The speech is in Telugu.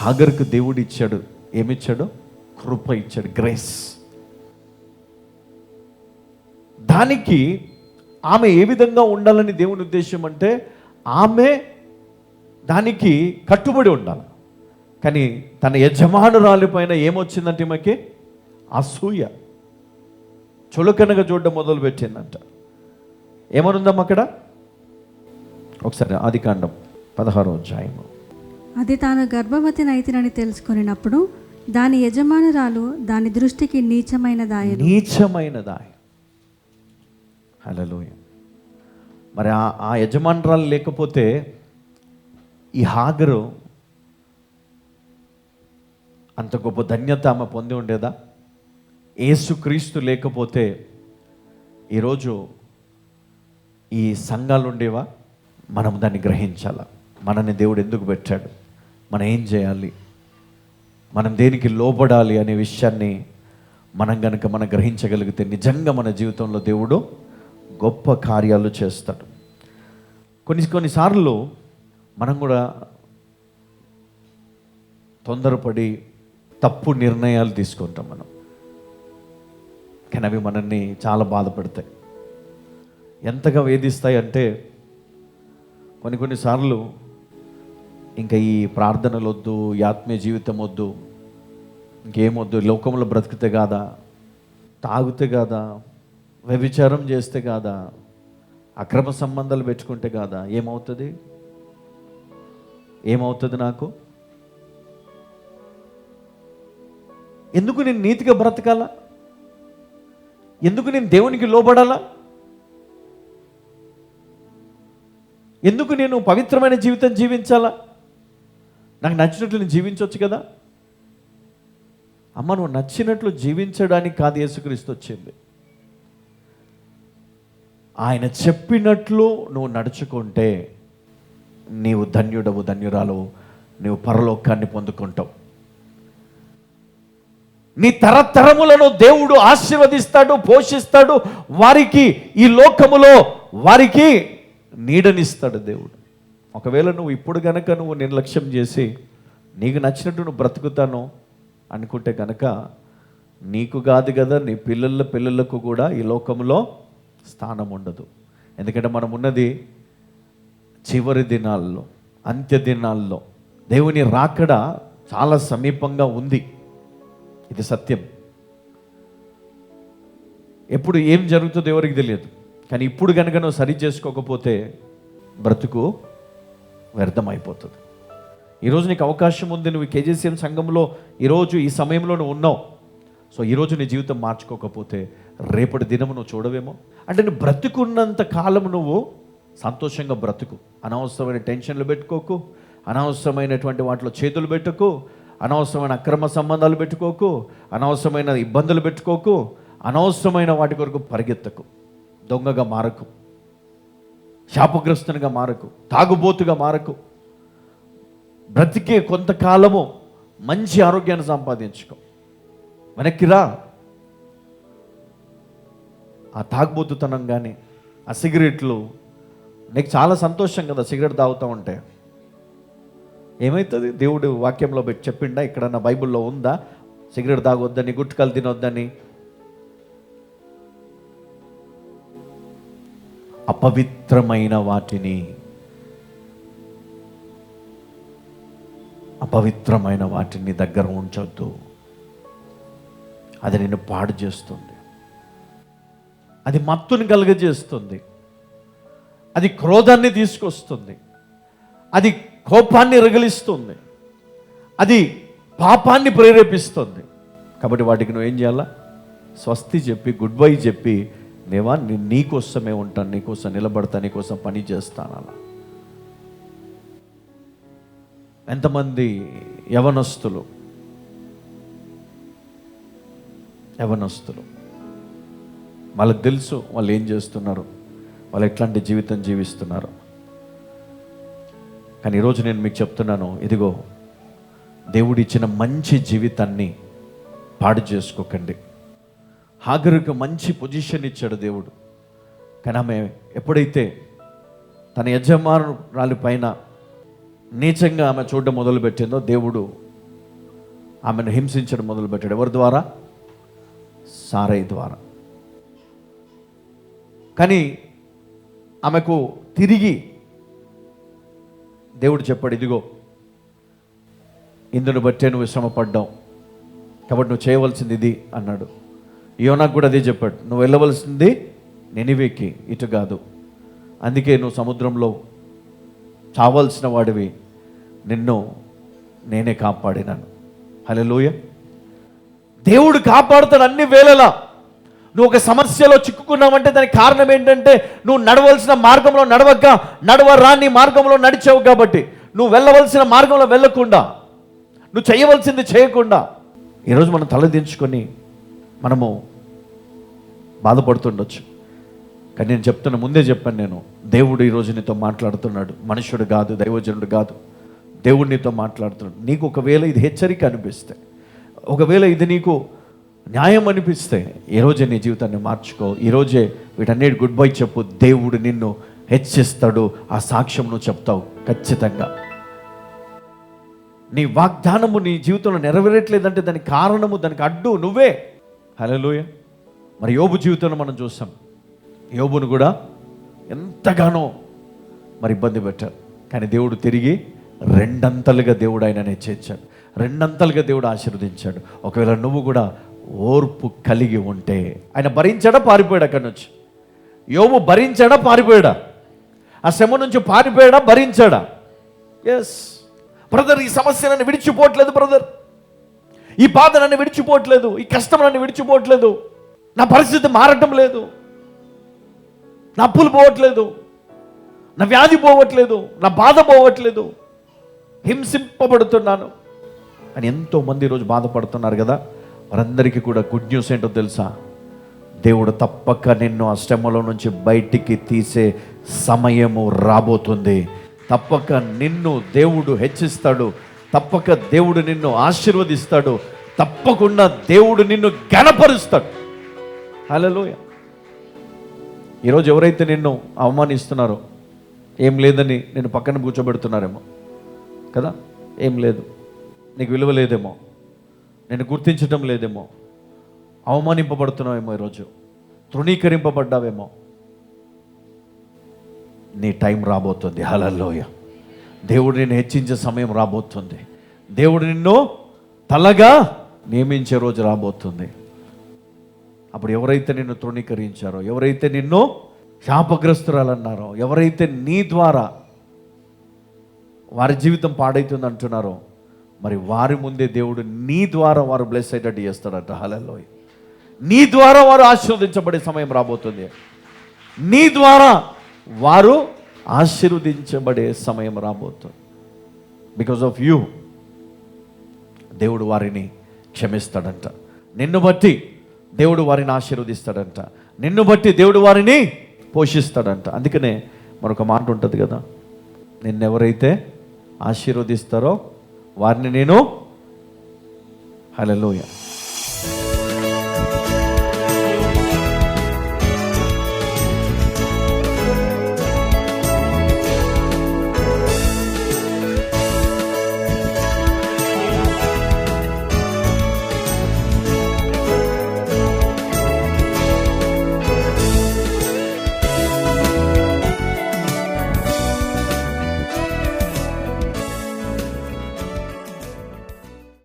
హాగర్కు దేవుడు ఇచ్చాడు, ఏమిచ్చాడు? కృప ఇచ్చాడు, గ్రేస్. దానికి ఆమె ఏ విధంగా ఉండాలని దేవుని ఉద్దేశం అంటే, ఆమె దానికి కట్టుబడి ఉండాలి. కానీ తన యజమానురాలి పైన ఏమొచ్చిందంటే ఈమెకి అసూయ, చులకనగా చూడడం మొదలు పెట్టిందంట. ఏమనుందమ్మా అక్కడ? ఒకసారి ఆదికాండం 16వ అధ్యాయము. అది తాను గర్భవతి నైతినని తెలుసుకున్నప్పుడు దాని యజమానురాలు దాని దృష్టికి నీచమైనదాయ. హల్లెలూయా. మరి ఆ యజమానురాలు లేకపోతే ఈ హాగరు అంత గొప్ప ధన్యత ఆమె పొంది ఉండేదా? యేసుక్రీస్తు లేకపోతే ఈరోజు ఈ సంఘాలు ఉండేవా? మనం దాన్ని గ్రహించాల. మనని దేవుడు ఎందుకు పెట్టాడు, మనం ఏం చేయాలి, మనం దేనికి లోబడాలి అనే విషయాన్ని మనం గ్రహించగలిగితే నిజంగా మన జీవితంలో దేవుడు గొప్ప కార్యాలు చేస్తాడు. కొన్నిసార్లు మనం కూడా తొందరపడి తప్పు నిర్ణయాలు తీసుకుంటాం మనం, కానీ అవి మనల్ని చాలా బాధపడతాయి. ఎంతగా వేధిస్తాయి అంటే కొన్నిసార్లు ఇంకా ఈ ప్రార్థనలు వద్దు, ఈ ఆత్మీయ జీవితం వద్దు, ఇంకేమొద్దు, లోకంలో బ్రతికితే కాదా, తాగితే కాదా, వ్యభిచారం చేస్తే కాదా, అక్రమ సంబంధాలు పెట్టుకుంటే కాదా, ఏమవుతుంది నాకు? ఎందుకు నేను నీతిగా బ్రతకాలా? ఎందుకు నేను దేవునికి లోబడాలా? ఎందుకు నేను పవిత్రమైన జీవితం జీవించాలా? నాకు నచ్చినట్లు నేను జీవించవచ్చు కదా. అమ్మ, నువ్వు నచ్చినట్లు జీవించడానికి కాదు యేసుక్రీస్తు వచ్చింది. ఆయన చెప్పినట్లు నువ్వు నడుచుకుంటే నీవు ధన్యుడవు, ధన్యురాలు, నీవు పరలోకాన్ని పొందుకుంటావు. నీ తరతరములను దేవుడు ఆశీర్వదిస్తాడు, పోషిస్తాడు. వారికి ఈ లోకములో వారికి నీడనిస్తాడు దేవుడు. ఒకవేళ నువ్వు ఇప్పుడు గనక నువ్వు నిర్లక్ష్యం చేసి నీకు నచ్చినట్టు నువ్వు బ్రతుకుతాను అనుకుంటే కనుక నీకు కాదు కదా, నీ పిల్లలకు కూడా ఈ లోకంలో స్థానం ఉండదు. ఎందుకంటే మనం ఉన్నది చివరి దినాల్లో, అంత్య దినాల్లో. దేవుని రాకడ చాలా సమీపంగా ఉంది, ఇది సత్యం. ఎప్పుడు ఏం జరుగుతుందో ఎవరికి తెలియదు. కానీ ఇప్పుడు కనుక నువ్వు సరి చేసుకోకపోతే బ్రతుకు వ్యర్థమైపోతుంది. ఈరోజు నీకు అవకాశం ఉంది, నువ్వు కేజీసీఎం సంఘంలో ఈరోజు ఈ సమయంలో నువ్వు ఉన్నావు. సో ఈరోజు నీ జీవితం మార్చుకోకపోతే రేపటి దినము నువ్వు చూడవేమో. అంటే నువ్వు బ్రతుకున్నంత కాలం నువ్వు సంతోషంగా బ్రతుకు, అనవసరమైన టెన్షన్లు పెట్టుకోకు, అనవసరమైనటువంటి వాటిలో చేతులు పెట్టకు, అనవసరమైన అక్రమ సంబంధాలు పెట్టుకోకు, అనవసరమైన ఇబ్బందులు పెట్టుకోకు, అనవసరమైన వాటి కొరకు పరిగెత్తకు, దొంగగా మారకు, శాపగ్రస్తునిగా మారకు, తాగుబోతుగా మారకు. బ్రతికే కొంతకాలము మంచి ఆరోగ్యాన్ని సంపాదించుకో, వెనక్కి రా. ఆ తాగుబోతుతనం కానీ ఆ సిగరెట్లు, నీకు చాలా సంతోషం కదా సిగరెట్ తాగుతూ ఉంటే. ఏమవుతుంది? దేవుడు వాక్యంలో పెట్టి చెప్పిండా? ఎక్కడన్నా బైబిల్లో ఉందా సిగరెట్ తాగొద్దని, గుట్కాలు తినొద్దని? అపవిత్రమైన వాటిని దగ్గర ఉంచొద్దు. అది నిన్ను పాడు చేస్తుంది, అది మత్తుని కలుగజేస్తుంది, అది క్రోధాన్ని తీసుకొస్తుంది, అది కోపాన్ని రగిలిస్తుంది, అది పాపాన్ని ప్రేరేపిస్తుంది. కాబట్టి వాటికి నువ్వేం చేయాలా? స్వస్తి చెప్పి, గుడ్ బై చెప్పి, దేవా నీకోసమే ఉంటాను, నీకోసం నిలబడతా, నీకోసం పని చేస్తాను. అలా ఎంతమంది యవనస్తులు వాళ్ళకి తెలుసు వాళ్ళు ఏం చేస్తున్నారు, వాళ్ళు ఎట్లాంటి జీవితం జీవిస్తున్నారు. కానీ ఈరోజు నేను మీకు చెప్తున్నాను, ఇదిగో దేవుడిచ్చిన మంచి జీవితాన్ని పాడు చేసుకోకండి. హాగరుకు మంచి పొజిషన్ ఇచ్చాడు దేవుడు. కానీ ఆమె ఎప్పుడైతే తన యజమానురాలి పైన నీచంగా ఆమె చూడడం మొదలుపెట్టిందో దేవుడు ఆమెను హింసించడం మొదలుపెట్టాడు. ఎవరి ద్వారా? సారై ద్వారా. కానీ ఆమెకు తిరిగి దేవుడు చెప్పాడు, ఇదిగో ఇందును బట్టే నువ్వు శ్రమపడ్డావు కాబట్టి నువ్వు చేయవలసింది ఇది అన్నాడు. యోనాకు కూడా అదే చెప్పాడు, నువ్వు వెళ్ళవలసింది నినివేకి, ఇటు కాదు. అందుకే నువ్వు సముద్రంలో చావాల్సిన వాడివి, నిన్ను నేనే కాపాడినాను. హల్లెలూయా. దేవుడు కాపాడుతాడు అన్ని వేళలా. నువ్వు ఒక సమస్యలో చిక్కుకున్నావంటే దానికి కారణం ఏంటంటే నువ్వు నడవలసిన మార్గంలో నడవరాని మార్గంలో నడిచావు కాబట్టి, నువ్వు వెళ్ళవలసిన మార్గంలో వెళ్ళకుండా, నువ్వు చేయవలసింది చేయకుండా ఈరోజు మనం తలదించుకొని మనము బాధపడుతుండొచ్చు. కానీ నేను చెప్తున్నా, ముందే చెప్పాను నేను, దేవుడు ఈరోజు నీతో మాట్లాడుతున్నాడు. మనుషుడు కాదు, దైవజనుడు కాదు, దేవుడు నీతో మాట్లాడుతున్నాడు. నీకు ఒకవేళ ఇది హెచ్చరిక అనిపిస్తే, ఒకవేళ ఇది నీకు న్యాయం అనిపిస్తే, ఈరోజే నీ జీవితాన్ని మార్చుకో. ఈరోజే వీటన్నిటి గుడ్ బై చెప్పు. దేవుడు నిన్ను హెచ్చిస్తాడు. ఆ సాక్ష్యం నువ్వు చెప్తావు ఖచ్చితంగా. నీ వాగ్దానము నీ జీవితంలో నెరవేరట్లేదంటే దానికి కారణము, దానికి అడ్డు నువ్వే. హల్లెలూయా. మరి యోబు జీవితంలో మనం చూసాం, యోబును కూడా ఎంతగానో మరి ఇబ్బంది పెట్టారు. కానీ దేవుడు తిరిగి రెండంతలుగా దేవుడు ఆయనను హెచ్చించాడు, రెండంతలుగా దేవుడు ఆశీర్వదించాడు. ఒకవేళ నువ్వు కూడా ఓర్పు కలిగి ఉంటే, ఆయన భరించాడా పారిపోయాడు అక్కడి నుంచి? యోబు భరించాడా పారిపోయాడా? ఆ శ్రమ నుంచి పారిపోయాడా భరించాడా? ఎస్ బ్రదర్, ఈ సమస్య నన్ను విడిచిపోవట్లేదు బ్రదర్, ఈ బాధ నన్ను విడిచిపోవట్లేదు, ఈ కష్టం నన్ను విడిచిపోవట్లేదు, నా పరిస్థితి మారటం లేదు, నా అప్పులు పోవట్లేదు, నా వ్యాధి పోవట్లేదు, నా బాధ పోవట్లేదు, హింసింపబడుతున్నాను అని ఎంతోమంది ఈరోజు బాధపడుతున్నారు కదా. వారందరికీ కూడా గుడ్ న్యూస్ ఏంటో తెలుసా? దేవుడు తప్పక నిన్ను ఆ శ్రమలో నుంచి బయటికి తీసే సమయము రాబోతుంది. తప్పక నిన్ను దేవుడు హెచ్చిస్తాడు, తప్పక దేవుడు నిన్ను ఆశీర్వదిస్తాడు, తప్పకుండా దేవుడు నిన్ను ఘనపరుస్తాడు. హల్లెలూయా. ఈరోజు ఎవరైతే నిన్ను అవమానిస్తున్నారో, ఏం లేదని నేను పక్కన కూర్చోబెడుతున్నారేమో కదా, ఏం లేదు, నీకు విలువ లేదేమో, నేను గుర్తించటం లేదేమో, అవమానింపబడుతున్నావేమో, ఈరోజు తృణీకరింపబడ్డావేమో, నీ టైం రాబోతుంది. హల్లెలూయా. దేవుడు నిన్ను హెచ్చించే సమయం రాబోతుంది. దేవుడు నిన్ను తలగా నియమించే రోజు రాబోతుంది. అప్పుడు ఎవరైతే నిన్ను తృణీకరించారో, ఎవరైతే నిన్ను శాపగ్రస్తురాలన్నారో, ఎవరైతే నీ ద్వారా వారి జీవితం పాడైతుంది అంటున్నారో, మరి వారి ముందే దేవుడు నీ ద్వారా వారు బ్లెస్ అయ్యేటట్టు చేస్తాడట. హల్లెలూయా. నీ ద్వారా వారు ఆశీర్వదించబడే సమయం రాబోతుంది. నీ ద్వారా వారు ఆశీర్వదించబడే సమయం రాబోతుంది. బికాజ్ ఆఫ్ యూ దేవుడు వారిని క్షమిస్తాడంట. నిన్ను బట్టి దేవుడు వారిని ఆశీర్వదిస్తాడంట. నిన్ను బట్టి దేవుడు వారిని పోషిస్తాడంట. అందుకనే మరొక మాట ఉంటుంది కదా, నిన్నెవరైతే ఆశీర్వదిస్తారో వారిని నేను హల్లెలూయా